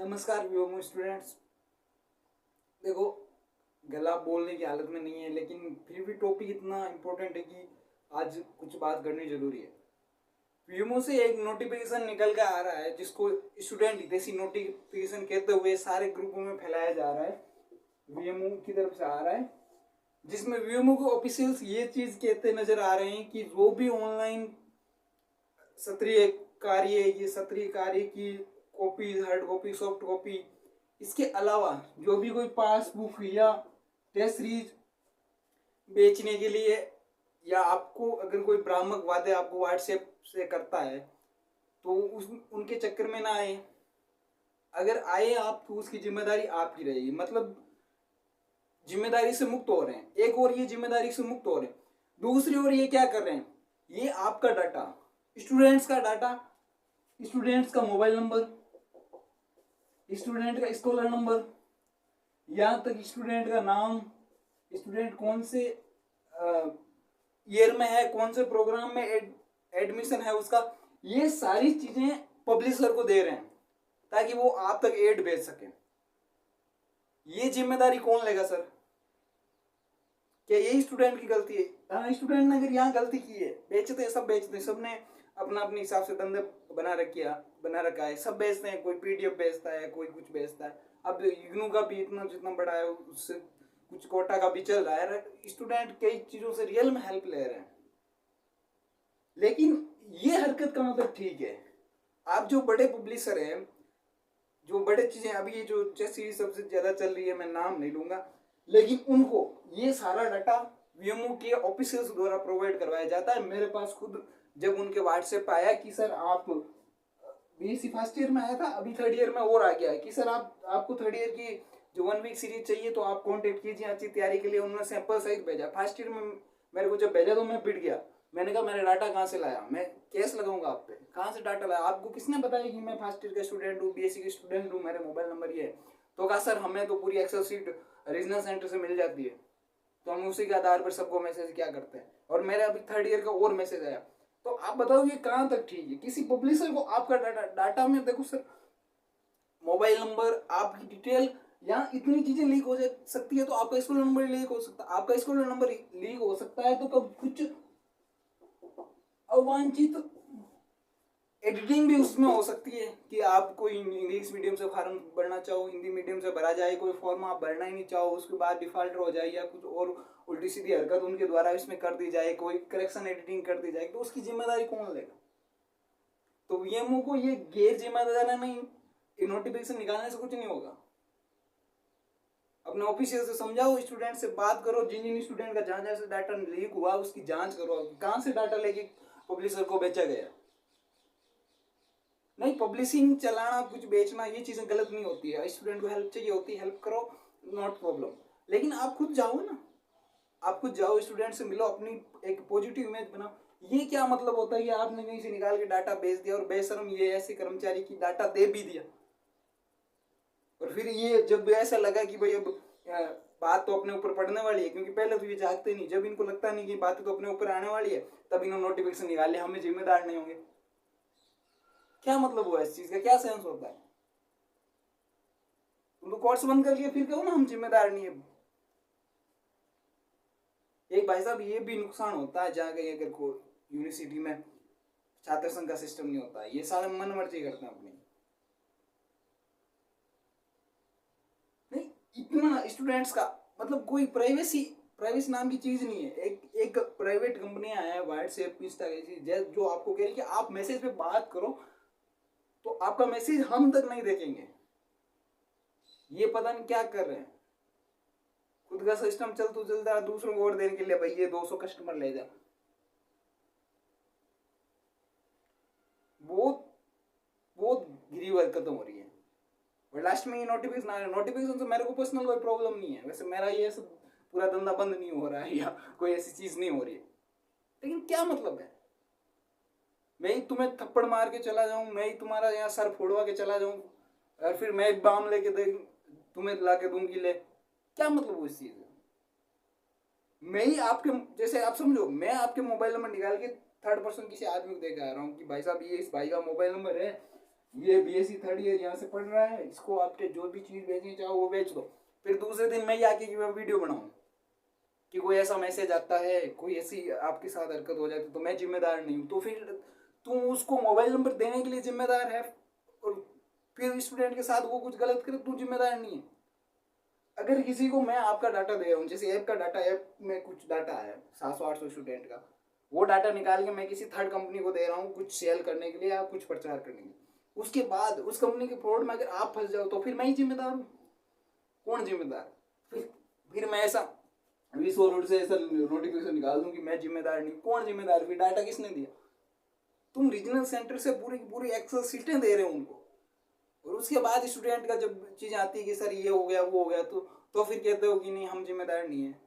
नमस्कार व्योम स्टूडेंट्स। देखो, गला बोलने की हालत में नहीं है, लेकिन फिर भी टॉपिक इतना इम्पोर्टेंट है कि आज कुछ बात करनी जरूरी है। व्योमो से एक नोटिफिकेशन निकल के आ रहा है जिसको स्टूडेंट हितैषी नोटिफिकेशन कहते हुए सारे ग्रुपों में फैलाया जा रहा है। वीएमओ की तरफ से आ रहा है, जिसमें वीएमओ को ऑफिशियल्स ये चीज कहते नजर आ रहे हैं कि जो भी ऑनलाइन सत्रीय सत्रीय कार्य की copy, hard copy, soft copy, इसके अलावा जो भी कोई पासबुक या टेस्ट सीरीज बेचने के लिए, या आपको अगर कोई भ्रामक वादे आपको व्हाट्सएप से करता है तो उनके चक्कर में ना आए। अगर आए आप तो उसकी जिम्मेदारी आपकी रहेगी, मतलब जिम्मेदारी से मुक्त हो रहे हैं। एक और ये जिम्मेदारी से मुक्त हो रहे हैं, दूसरी ओर ये क्या कर रहे हैं, ये आपका डाटा, स्टूडेंट्स का डाटा, स्टूडेंट्स का मोबाइल नंबर, स्टूडेंट का स्कॉलर नंबर, यहाँ तक स्टूडेंट का नाम, स्टूडेंट कौन से ईयर में है, कौन से प्रोग्राम में एडमिशन है उसका, ये सारी चीजें पब्लिशर को दे रहे हैं ताकि वो आप तक एड भेज सके। ये जिम्मेदारी कौन लेगा सर? क्या यही स्टूडेंट की गलती है? हाँ, स्टूडेंट ने अगर यहाँ गलती की है, बेचते हैं, सबने अपना अपने हिसाब से धंधे बना रखा है, सब बेचते हैं, कोई पीडीएफ बेचता है, कोई कुछ बेचता है। अब इग्नू का भी इतना जितना बड़ा है, उससे कुछ कोटा का भी चल रहा है। स्टूडेंट कई चीजों से रियल में हेल्प ले रहे हैं, लेकिन ये हरकत का मतलब ठीक है। आप जो बड़े पब्लिशर हैं, जो बड़े चीजें, अभी ये जो जैसी सबसे ज्यादा चल रही है, मैं नाम नहीं लूंगा, लेकिन उनको ये सारा डाटा वीएमओ के ऑफिसर्स द्वारा प्रोवाइड करवाया जाता है। मेरे पास खुद जब उनके व्हाट्सएप आया कि सर आप बीएससी फर्स्ट ईयर में आया था, अभी थर्ड ईयर में और आ गया है कि सर आपको थर्ड ईयर की जो 1 वीक सीरीज चाहिए तो आप कांटेक्ट कीजिए अच्छी तैयारी के लिए। उन्होंने सैंपल सहित भेजा। फर्स्ट ईयर में मेरे को जब भेजा तो मैं पिट गया। मैंने कहा मेरा डाटा कहाँ से लाया, मैं केस लगाऊंगा आप पे, कहाँ से डाटा लाया, आपको किसने बताया कि मैं फर्स्ट ईयर का स्टूडेंट हूँ, बीएससी का स्टूडेंट हूँ, मेरा मोबाइल नंबर ये है? तो कहा सर हमें तो पूरी एक्सेल सीट रीजनल सेंटर से मिल जाती है, तो हम उसी के आधार पर सबको मैसेज क्या करते हैं। और मेरा अभी थर्ड ईयर का और मैसेज आया। तो आप बताओ ये कहाँ तक ठीक है? किसी पब्लिशर को आपका डाटा में, देखो सर, मोबाइल नंबर, आपकी डिटेल, यहाँ इतनी चीजें लीक हो सकती है। तो आपका स्कूल नंबर लीक हो सकता है, आपका स्कूल नंबर लीक हो सकता है तो कब कुछ अवांछित एडिटिंग भी उसमें हो सकती है कि आप कोई इंग्लिश मीडियम से फॉर्म भरना चाहो, हिंदी मीडियम से भरा जाए, कोई फॉर्म आप भरना ही नहीं चाहो, उसके बाद डिफॉल्टर हो जाए, या कुछ और उल्टी सीधी हरकत उनके द्वारा इसमें कर दी जाए, कोई करेक्शन एडिटिंग कर दी जाए, तो उसकी जिम्मेदारी कौन लेगा? तो वीएमओ को ये गैर जिम्मेदारी नहीं, नोटिफिकेशन निकालने से कुछ नहीं होगा। अपने ऑफिसियल से समझाओ, स्टूडेंट से बात करो, जिन स्टूडेंट का जहां से डाटा लीक हुआ उसकी जांच करो, कहां से डाटा लेके पब्लिशर को बेचा गया। नहीं, पब्लिशिंग चलाना, कुछ बेचना, ये चीजें गलत नहीं होती है। स्टूडेंट को हेल्प चाहिए होती है, हेल्प करो, नॉट प्रॉब्लम। लेकिन आप खुद जाओ ना, आप खुद जाओ, स्टूडेंट से मिलो, अपनी एक पॉजिटिव इमेज बनाओ। ये क्या मतलब होता है कि आपने कहीं से निकाल के डाटा बेच दिया और बेशर्म ये ऐसे कर्मचारी की डाटा दे भी दिया, और फिर ये जब ऐसा लगा कि भाई अब बात तो अपने ऊपर पड़ने वाली है, क्योंकि पहले तो ये जागते नहीं, जब इनको लगता नहीं कि बातें तो अपने ऊपर आने वाली है, तब इन्होंने नोटिफिकेशन निकाल लिया, हमें जिम्मेदार नहीं होंगे। क्या मतलब हुआ इस चीज का? क्या सेंस होता है? तुम तो कोर्स बंद कर लिया, फिर कहो ना हम जिम्मेदार नहीं है। एक भाई साहब, ये भी नुकसान होता है जहाँ कहीं अगर को यूनिवर्सिटी में छात्र संघ का सिस्टम नहीं होता है, ये सारे मन मर्जी करते हैं अपनी। नहीं, इतना स्टूडेंट्स का मतलब कोई प्राइवेसी नाम की चीज नहीं है। एक प्राइवेट कंपनियां हैं, व्हाट्सएप, इंस्टा, जो आपको कह रही कि आप मैसेज पे बात करो, तो आपका मैसेज हम तक नहीं देखेंगे। ये पता नहीं क्या कर रहे हैं, खुद का सिस्टम चलता है दूसरों को और देने के लिए, भाई ये 200 कस्टमर ले जा। बहुत बहुत गिरी हरकतों हो रही है। और लास्ट में ये नोटिफिकेशन आ रहा है। नोटिफिकेशन से मेरे को पर्सनल कोई प्रॉब्लम नहीं है, वैसे मेरा ये सब पूरा धंधा बंद नहीं हो रहा है या कोई ऐसी चीज नहीं हो रही है, लेकिन क्या मतलब है? मैं ही तुम्हें थप्पड़ मार के चला जाऊं, मैं ही तुम्हारा यहाँ सर फोड़वा के चला जाऊं, और फिर मैं बाम लेके दे तुम्हें ला के दूंगी, ले, क्या मतलब वो इस चीज? मैं ही आपके, जैसे आप समझो, मैं आपके मोबाइल नंबर निकाल के थर्ड पर्सन किसी आदमी को दे के आ रहा हूँ कि भाई साहब ये इस भाई का मोबाइल नंबर है, ये बीएससी थर्ड ईयर यहाँ से पढ़ रहा है, इसको आपके जो भी चीज़ भेजनी चाहो वो भेज दो। फिर दूसरे दिन मैं ही आके कि मैं वीडियो बनाऊँ कि कोई ऐसा मैसेज आता है, कोई ऐसी आपके साथ हरकत हो जाती तो मैं जिम्मेदार नहीं हूँ। तो फिर तू उसको मोबाइल नंबर देने के लिए जिम्मेदार है, और फिर स्टूडेंट के साथ वो कुछ गलत करे तू जिम्मेदार नहीं है। अगर किसी को मैं आपका डाटा दे रहा हूँ, जैसे ऐप का डाटा, ऐप में कुछ डाटा है 700-800 स्टूडेंट का, वो डाटा निकाल के मैं किसी थर्ड कंपनी को दे रहा हूँ कुछ सेल करने के लिए या कुछ प्रचार करने के लिए, उसके बाद उस कंपनी के फ्रॉड में अगर आप फंस जाओ तो फिर मैं ही जिम्मेदार हूँ। कौन जिम्मेदार? फिर मैं ऐसा विश्व रोड से ऐसा नोटिफिकेशन निकाल दूं कि मैं जिम्मेदार नहीं। कौन जिम्मेदार? फिर डाटा किसने दिया? तुम रीजनल सेंटर से पूरी की पूरी एक्सेस सीटें दे रहे हो उनको, और उसके बाद स्टूडेंट का जब चीज़ आती है कि सर ये हो गया वो हो गया, तो फिर कहते हो कि नहीं हम जिम्मेदार नहीं है।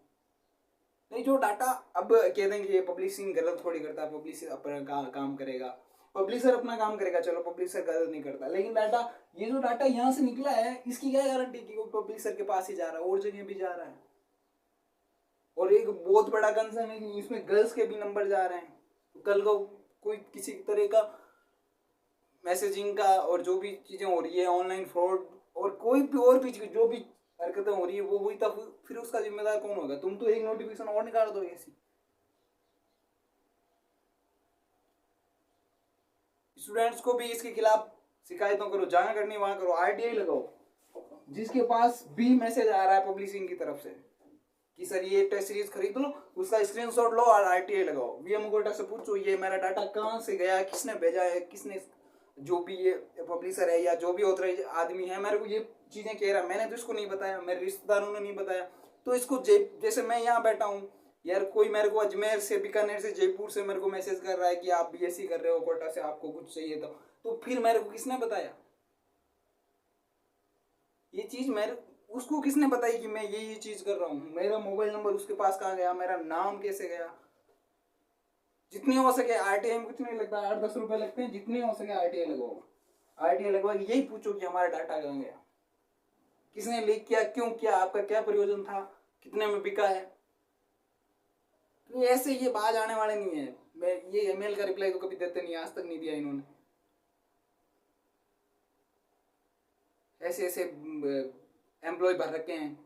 नहीं, जो डाटा अब कह देंगे ये पब्लिशिंग गलत थोड़ी करता, पब्लिशर अपना काम करेगा, पब्लिशर अपना काम करेगा, चलो पब्लिशर गलत नहीं करता, लेकिन डाटा, ये जो डाटा यहाँ से निकला है इसकी क्या गारंटी कि वो पब्लिशर के पास ही जा रहा है, और जगह भी जा रहा है। और एक बहुत बड़ा कंसर्न है कि इसमें गर्ल्स के भी नंबर जा रहे हैं। तो कल को कोई किसी तरह का मैसेजिंग का और जो भी चीज़ें हो रही है, ऑनलाइन फ्रॉड और कोई भी और भी जो भी हरकतें हो रही है वो हुई, तब फिर उसका जिम्मेदार कौन होगा? तुम तो एक नोटिफिकेशन और निकाल दो ऐसी। स्टूडेंट्स को भी इसके खिलाफ शिकायतों करो, जहां करनी वहां करो, आरटीआई लगाओ। जिसके पास भी मैसेज आ रहा है पब्लिशिंग की तरफ से कि सर ये टेस्ट सीरीज खरीद लो, उसका स्क्रीनशॉट लो और आरटीआई लगाओ। वीएम कोटा से पूछो ये मेरा डाटा कहाँ से गया है, किसने भेजा है, किसने, जो भी ये पब्लिशर है या जो भी ऑथराइज आदमी है मेरे को ये चीज़ें कह रहा है, मैंने तो इसको नहीं बताया, मेरे रिश्तेदारों ने नहीं बताया। तो इसको जैसे मैं यहाँ बैठा हूँ यार, कोई मेरे को अजमेर से, बीकानेर से, जयपुर से मेरे को मैसेज कर रहा है कि आप बीएससी कर रहे हो कोटा से, आपको कुछ चाहिए तो फिर मेरे को किसने बताया ये चीज़? मेरे उसको किसने बताई कि मैं ये चीज़ कर रहा हूँ? मेरा मोबाइल नंबर उसके पास कहाँ गया, मेरा नाम कैसे गया? जितनी हो सके आरटीआई में कुछ नहीं लगता, 8-10 रुपए लगते हैं, जितनी हो सके आरटीआई लगवाओ। आरटीआई लगवा के यही पूछो कि हमारा डाटा कहाँ गया, किसने लीक किया, क्यों किया, आपका क्या प्रयोजन था, कितने में बिका है। तो ऐसे ये बाज आने वाले नहीं है। मैं ये ईमेल का रिप्लाई तो कभी देते नहीं, आज तक नहीं दिया इन्होंने। ऐसे ऐसे एम्प्लॉय भर रखे हैं